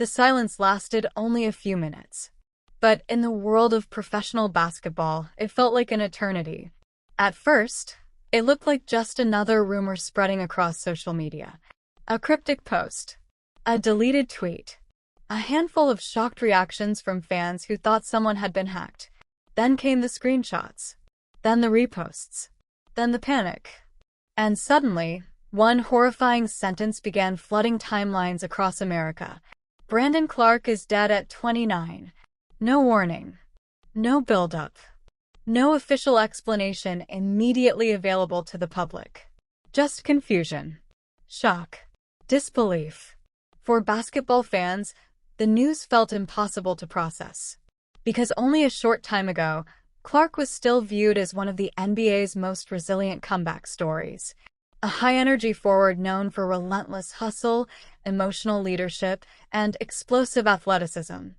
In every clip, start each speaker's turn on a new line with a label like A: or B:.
A: The silence lasted only a few minutes. But in the world of professional basketball, it felt like an eternity. At first, it looked like just another rumor spreading across social media. A cryptic post, a deleted tweet, a handful of shocked reactions from fans who thought someone had been hacked. Then came the screenshots, then the reposts, then the panic. And suddenly, one horrifying sentence began flooding timelines across America. Brandon Clarke is dead at 29. No warning. No build-up. No official explanation immediately available to the public. Just confusion, shock, disbelief. For basketball fans, the news felt impossible to process. Because only a short time ago, Clarke was still viewed as one of the NBA's most resilient comeback stories. A high-energy forward known for relentless hustle, emotional leadership, and explosive athleticism.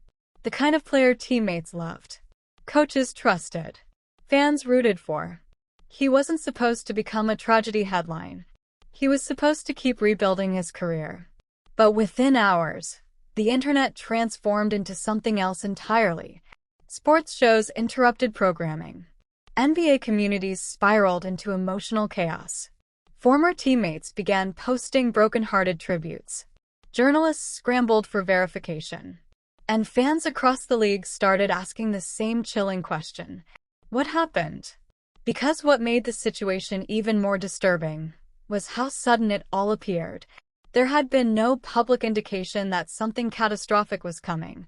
A: The kind of player teammates loved, coaches trusted, fans rooted for. He wasn't supposed to become a tragedy headline. He was supposed to keep rebuilding his career. But within hours, the internet transformed into something else entirely. Sports shows interrupted programming. NBA communities spiraled into emotional chaos. Former teammates began posting broken-hearted tributes. Journalists scrambled for verification. And fans across the league started asking the same chilling question. What happened? Because what made the situation even more disturbing was how sudden it all appeared. There had been no public indication that something catastrophic was coming.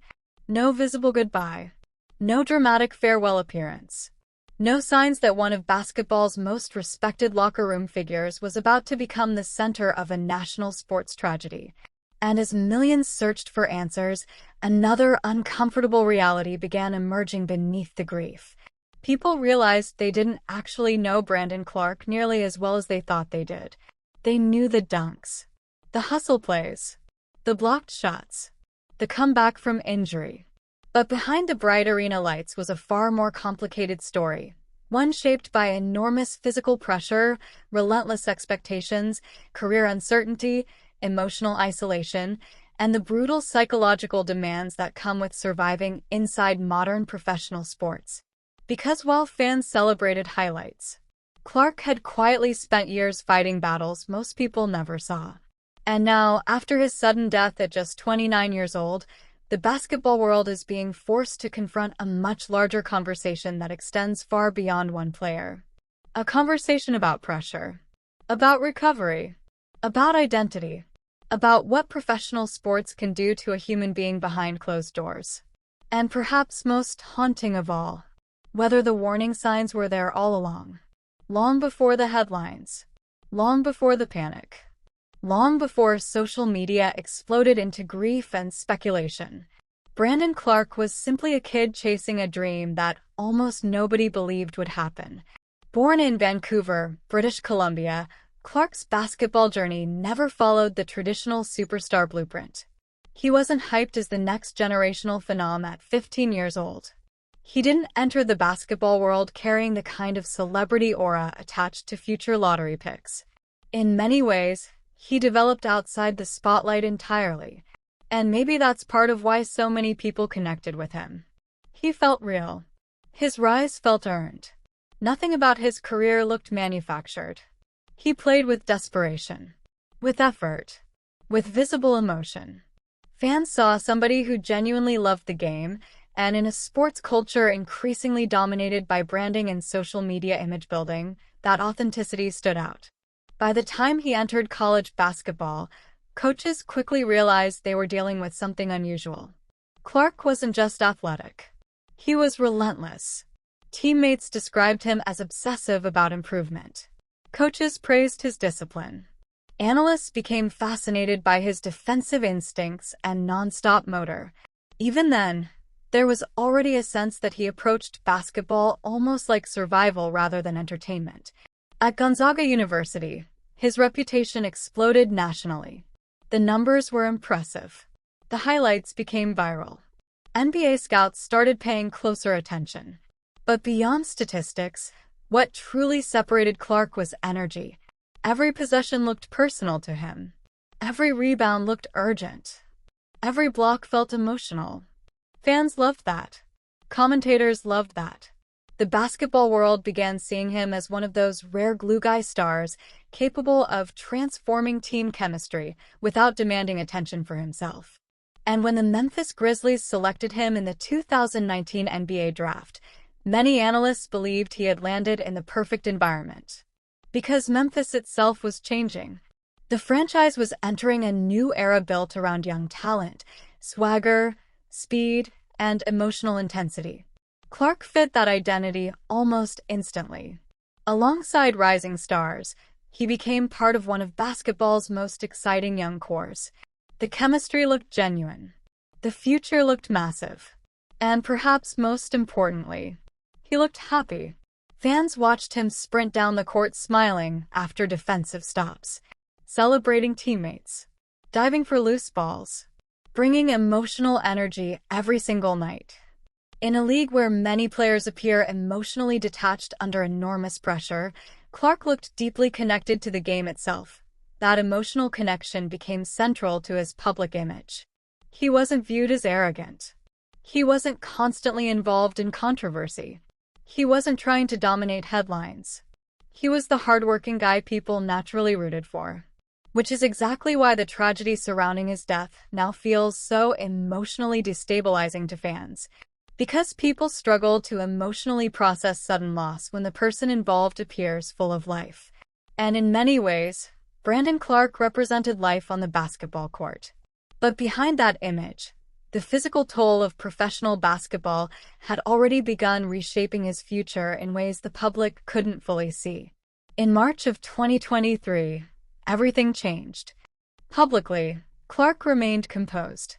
A: No visible goodbye. No dramatic farewell appearance. No signs that one of basketball's most respected locker room figures was about to become the center of a national sports tragedy. And as millions searched for answers, another uncomfortable reality began emerging beneath the grief. People realized they didn't actually know Brandon Clarke nearly as well as they thought they did. They knew the dunks, the hustle plays, the blocked shots, the comeback from injury. But behind the bright arena lights was a far more complicated story, one shaped by enormous physical pressure, relentless expectations, career uncertainty, emotional isolation, and the brutal psychological demands that come with surviving inside modern professional sports. Because while fans celebrated highlights, Clarke had quietly spent years fighting battles most people never saw. And now, after his sudden death at just 29 years old, the basketball world is being forced to confront a much larger conversation that extends far beyond one player. A conversation about pressure, about recovery, about identity, about what professional sports can do to a human being behind closed doors. And perhaps most haunting of all, whether the warning signs were there all along. Long before the headlines, long before the panic, long before social media exploded into grief and speculation. Brandon Clarke was simply a kid chasing a dream that almost nobody believed would happen. Born in Vancouver, British Columbia, Clarke's basketball journey never followed the traditional superstar blueprint. He wasn't hyped as the next generational phenom at 15 years old. He didn't enter the basketball world carrying the kind of celebrity aura attached to future lottery picks. In many ways, he developed outside the spotlight entirely, and maybe that's part of why so many people connected with him. He felt real. His rise felt earned. Nothing about his career looked manufactured. He played with desperation, with effort, with visible emotion. Fans saw somebody who genuinely loved the game, and in a sports culture increasingly dominated by branding and social media image building, that authenticity stood out. By the time he entered college basketball, coaches quickly realized they were dealing with something unusual. Clarke wasn't just athletic. He was relentless. Teammates described him as obsessive about improvement. Coaches praised his discipline. Analysts became fascinated by his defensive instincts and nonstop motor. Even then, there was already a sense that he approached basketball almost like survival rather than entertainment. At Gonzaga University, his reputation exploded nationally. The numbers were impressive. The highlights became viral. NBA scouts started paying closer attention. But beyond statistics, what truly separated Clarke was energy. Every possession looked personal to him. Every rebound looked urgent. Every block felt emotional. Fans loved that. Commentators loved that. The basketball world began seeing him as one of those rare glue guy stars capable of transforming team chemistry without demanding attention for himself. And when the Memphis Grizzlies selected him in the 2019 NBA draft, many analysts believed he had landed in the perfect environment. Because Memphis itself was changing. The franchise was entering a new era built around young talent, swagger, speed, and emotional intensity. Clarke fit that identity almost instantly. Alongside rising stars, he became part of one of basketball's most exciting young cores. The chemistry looked genuine. The future looked massive. And perhaps most importantly, he looked happy. Fans watched him sprint down the court smiling after defensive stops, celebrating teammates, diving for loose balls, bringing emotional energy every single night. In a league where many players appear emotionally detached under enormous pressure, Clarke looked deeply connected to the game itself. That emotional connection became central to his public image. He wasn't viewed as arrogant. He wasn't constantly involved in controversy. He wasn't trying to dominate headlines. He was the hardworking guy people naturally rooted for. Which is exactly why the tragedy surrounding his death now feels so emotionally destabilizing to fans. Because people struggle to emotionally process sudden loss when the person involved appears full of life. And in many ways, Brandon Clarke represented life on the basketball court. But behind that image, the physical toll of professional basketball had already begun reshaping his future in ways the public couldn't fully see. In March of 2023, everything changed. Publicly, Clarke remained composed.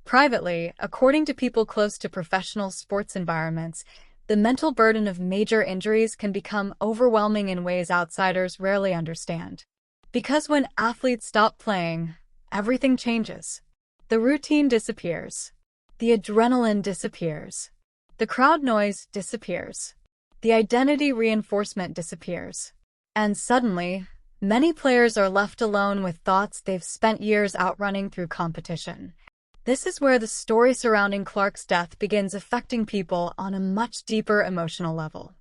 A: Privately, according to people close to professional sports environments, the mental burden of major injuries can become overwhelming in ways outsiders rarely understand. Because when athletes stop playing, everything changes. The routine disappears. The adrenaline disappears. The crowd noise disappears. The identity reinforcement disappears. And suddenly, many players are left alone with thoughts they've spent years outrunning through competition. This is where the story surrounding Clarke's death begins affecting people on a much deeper emotional level.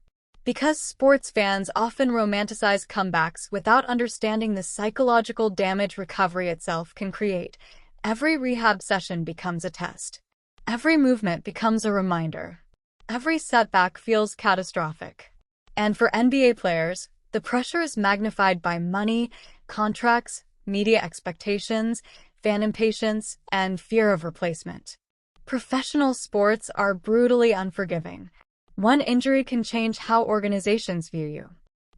A: Because sports fans often romanticize comebacks without understanding the psychological damage recovery itself can create, every rehab session becomes a test. Every movement becomes a reminder. Every setback feels catastrophic. And for NBA players, the pressure is magnified by money, contracts, media expectations, fan impatience, and fear of replacement. Professional sports are brutally unforgiving. One injury can change how organizations view you.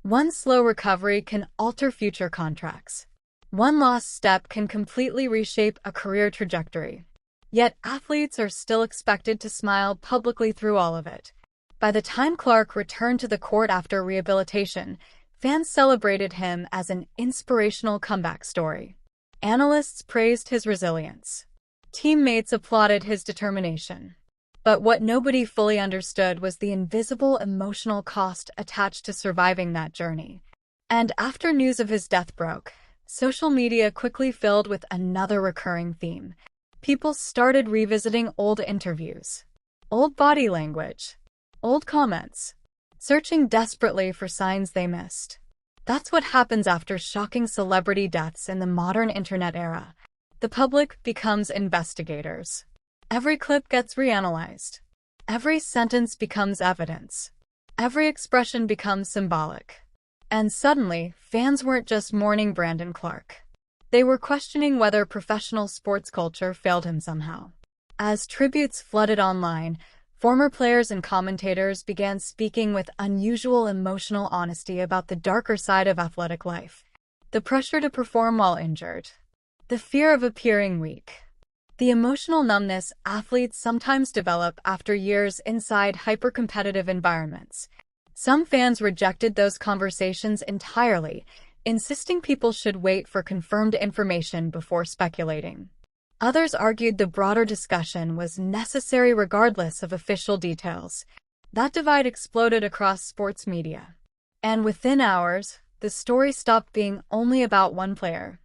A: One slow recovery can alter future contracts. One lost step can completely reshape a career trajectory. Yet athletes are still expected to smile publicly through all of it. By the time Clarke returned to the court after rehabilitation, fans celebrated him as an inspirational comeback story. Analysts praised his resilience. Teammates applauded his determination. But what nobody fully understood was the invisible emotional cost attached to surviving that journey. And after news of his death broke, social media quickly filled with another recurring theme. People started revisiting old interviews, old body language, old comments, searching desperately for signs they missed. That's what happens after shocking celebrity deaths in the modern internet era. The public becomes investigators. Every clip gets reanalyzed. Every sentence becomes evidence. Every expression becomes symbolic. And suddenly, fans weren't just mourning Brandon Clarke. They were questioning whether professional sports culture failed him somehow. As tributes flooded online, former players and commentators began speaking with unusual emotional honesty about the darker side of athletic life. The pressure to perform while injured. The fear of appearing weak. The emotional numbness athletes sometimes develop after years inside hyper-competitive environments. Some fans rejected those conversations entirely, insisting people should wait for confirmed information before speculating. Others argued the broader discussion was necessary regardless of official details. That divide exploded across sports media. And within hours, the story stopped being only about one player.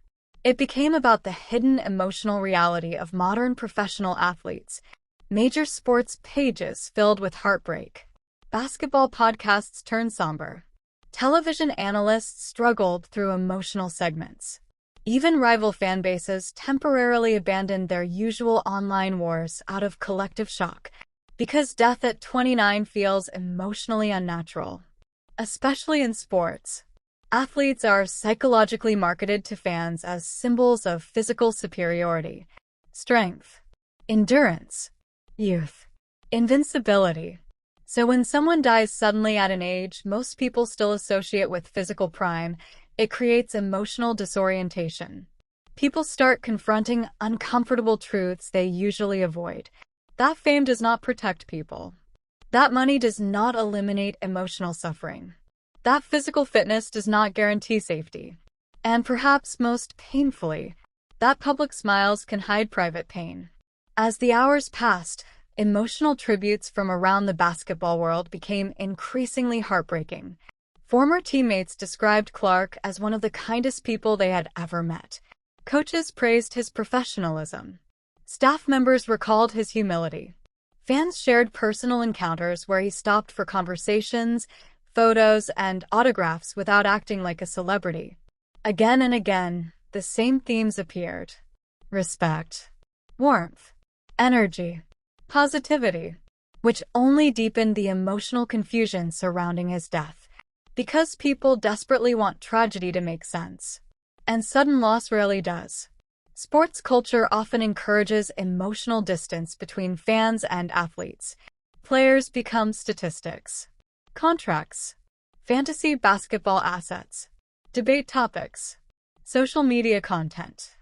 A: It became about the hidden emotional reality of modern professional athletes. Major sports pages filled with heartbreak. Basketball podcasts turned somber. Television analysts struggled through emotional segments. Even rival fan bases temporarily abandoned their usual online wars out of collective shock, because death at 29 feels emotionally unnatural. Especially in sports, athletes are psychologically marketed to fans as symbols of physical superiority, strength, endurance, youth, invincibility. So when someone dies suddenly at an age most people still associate with physical prime, it creates emotional disorientation. People start confronting uncomfortable truths they usually avoid. That fame does not protect people. That money does not eliminate emotional suffering. That physical fitness does not guarantee safety. And perhaps most painfully, that public smiles can hide private pain. As the hours passed, emotional tributes from around the basketball world became increasingly heartbreaking. Former teammates described Clarke as one of the kindest people they had ever met. Coaches praised his professionalism. Staff members recalled his humility. Fans shared personal encounters where he stopped for conversations, photos, and autographs without acting like a celebrity. Again and again, the same themes appeared: respect, warmth, energy, positivity, which only deepened the emotional confusion surrounding his death. Because people desperately want tragedy to make sense, and sudden loss rarely does. Sports culture often encourages emotional distance between fans and athletes. Players become statistics, contracts, fantasy basketball assets, debate topics, social media content.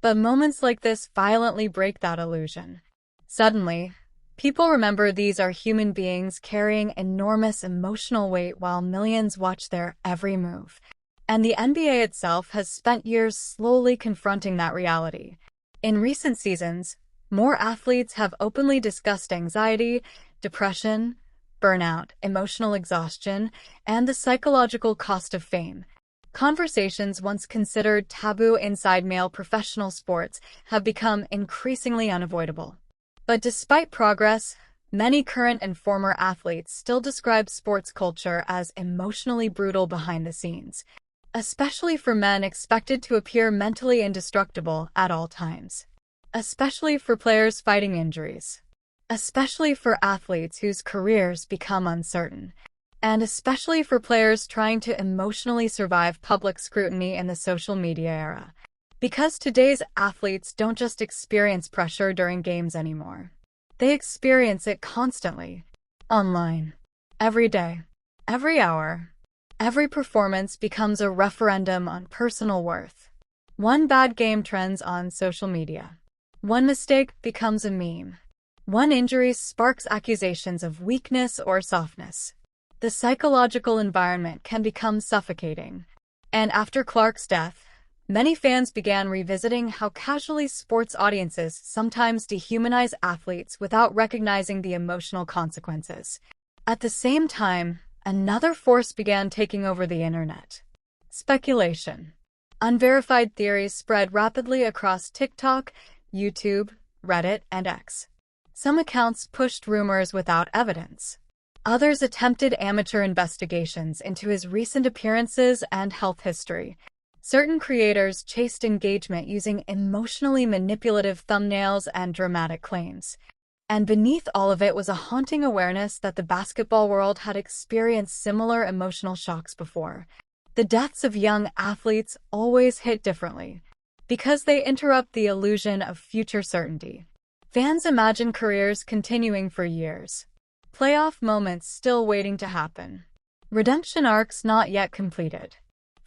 A: But moments like this violently break that illusion. Suddenly, people remember these are human beings carrying enormous emotional weight while millions watch their every move. And the NBA itself has spent years slowly confronting that reality. In recent seasons, more athletes have openly discussed anxiety, depression, burnout, emotional exhaustion, and the psychological cost of fame. Conversations once considered taboo inside male professional sports have become increasingly unavoidable. But despite progress, many current and former athletes still describe sports culture as emotionally brutal behind the scenes, especially for men expected to appear mentally indestructible at all times, especially for players fighting injuries, especially for athletes whose careers become uncertain, and especially for players trying to emotionally survive public scrutiny in the social media era. Because today's athletes don't just experience pressure during games anymore. They experience it constantly. Online. Every day. Every hour. Every performance becomes a referendum on personal worth. One bad game trends on social media. One mistake becomes a meme. One injury sparks accusations of weakness or softness. The psychological environment can become suffocating. And after Clarke's death, many fans began revisiting how casually sports audiences sometimes dehumanize athletes without recognizing the emotional consequences. At the same time, another force began taking over the internet: speculation. Unverified theories spread rapidly across TikTok, YouTube, Reddit, and X. Some accounts pushed rumors without evidence. Others attempted amateur investigations into his recent appearances and health history. Certain creators chased engagement using emotionally manipulative thumbnails and dramatic claims. And beneath all of it was a haunting awareness that the basketball world had experienced similar emotional shocks before. The deaths of young athletes always hit differently, because they interrupt the illusion of future certainty. Fans imagine careers continuing for years, playoff moments still waiting to happen, redemption arcs not yet completed,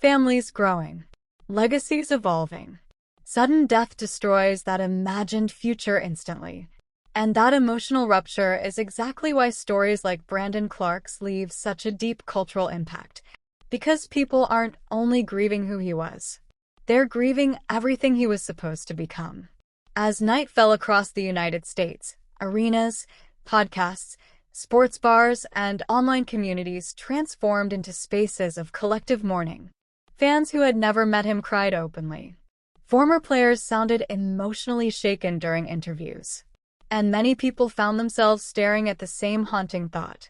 A: families growing, legacies evolving. Sudden death destroys that imagined future instantly. And that emotional rupture is exactly why stories like Brandon Clarke's leave such a deep cultural impact. Because people aren't only grieving who he was, they're grieving everything he was supposed to become. As night fell across the United States, arenas, podcasts, sports bars, and online communities transformed into spaces of collective mourning. Fans who had never met him cried openly. Former players sounded emotionally shaken during interviews, and many people found themselves staring at the same haunting thought.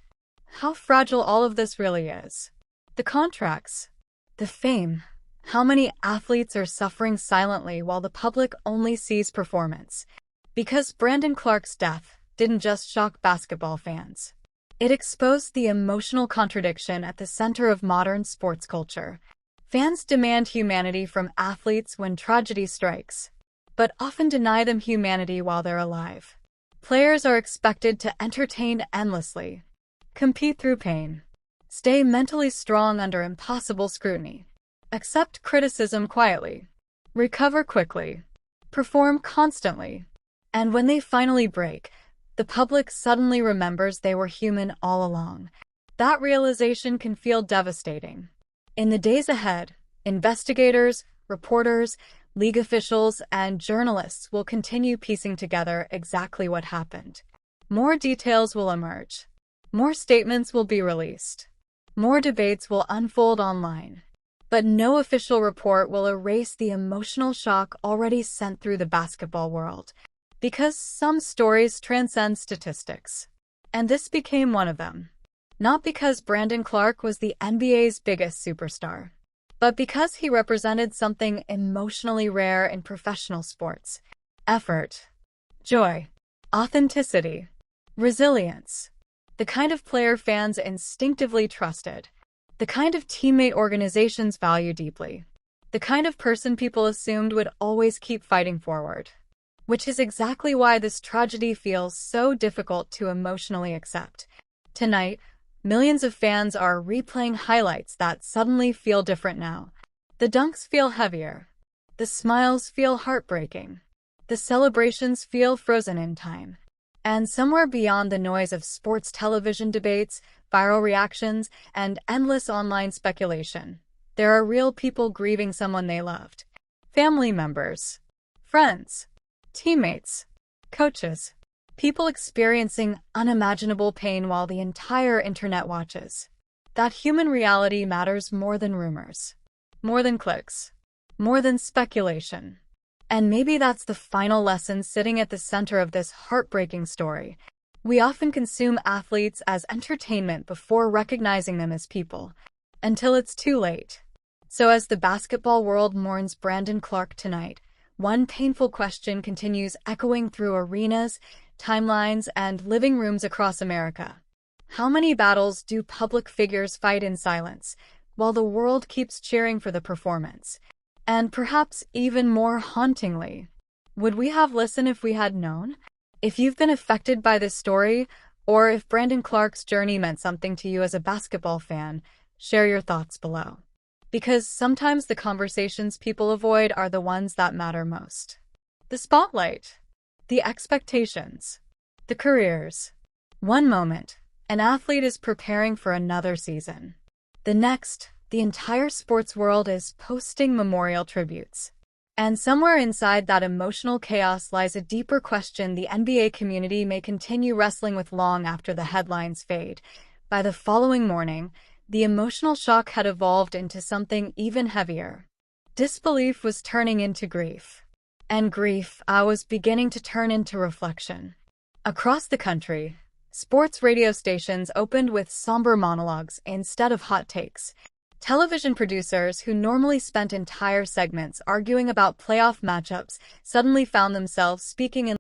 A: How fragile all of this really is. The contracts, the fame. How many athletes are suffering silently while the public only sees performance? Because Brandon Clarke's death didn't just shock basketball fans. It exposed the emotional contradiction at the center of modern sports culture. Fans demand humanity from athletes when tragedy strikes, but often deny them humanity while they're alive. Players are expected to entertain endlessly, compete through pain, stay mentally strong under impossible scrutiny, accept criticism quietly, recover quickly, perform constantly. And when they finally break, the public suddenly remembers they were human all along. That realization can feel devastating. In the days ahead, investigators, reporters, league officials, and journalists will continue piecing together exactly what happened. More details will emerge. More statements will be released. More debates will unfold online. But no official report will erase the emotional shock already sent through the basketball world. Because some stories transcend statistics. And this became one of them. Not because Brandon Clarke was the NBA's biggest superstar, but because he represented something emotionally rare in professional sports. Effort, joy, authenticity, resilience. The kind of player fans instinctively trusted. The kind of teammate organizations value deeply. The kind of person people assumed would always keep fighting forward. Which is exactly why this tragedy feels so difficult to emotionally accept. Tonight, millions of fans are replaying highlights that suddenly feel different now. The dunks feel heavier. The smiles feel heartbreaking. The celebrations feel frozen in time. And somewhere beyond the noise of sports television debates, viral reactions, and endless online speculation, there are real people grieving someone they loved. Family members, friends, teammates, coaches, people experiencing unimaginable pain while the entire internet watches. That human reality matters more than rumors, more than clicks, more than speculation. And maybe that's the final lesson sitting at the center of this heartbreaking story. We often consume athletes as entertainment before recognizing them as people, until it's too late. So as the basketball world mourns Brandon Clarke tonight, one painful question continues echoing through arenas, timelines, and living rooms across America. How many battles do public figures fight in silence, while the world keeps cheering for the performance? And perhaps even more hauntingly, would we have listened if we had known? If you've been affected by this story, or if Brandon Clarke's journey meant something to you as a basketball fan, share your thoughts below. Because sometimes the conversations people avoid are the ones that matter most. The spotlight, the expectations, the careers. One moment, an athlete is preparing for another season. The next, the entire sports world is posting memorial tributes. And somewhere inside that emotional chaos lies a deeper question the NBA community may continue wrestling with long after the headlines fade. By the following morning, the emotional shock had evolved into something even heavier. Disbelief was turning into grief. And grief was beginning to turn into reflection. Across the country, sports radio stations opened with somber monologues instead of hot takes. Television producers who normally spent entire segments arguing about playoff matchups suddenly found themselves speaking in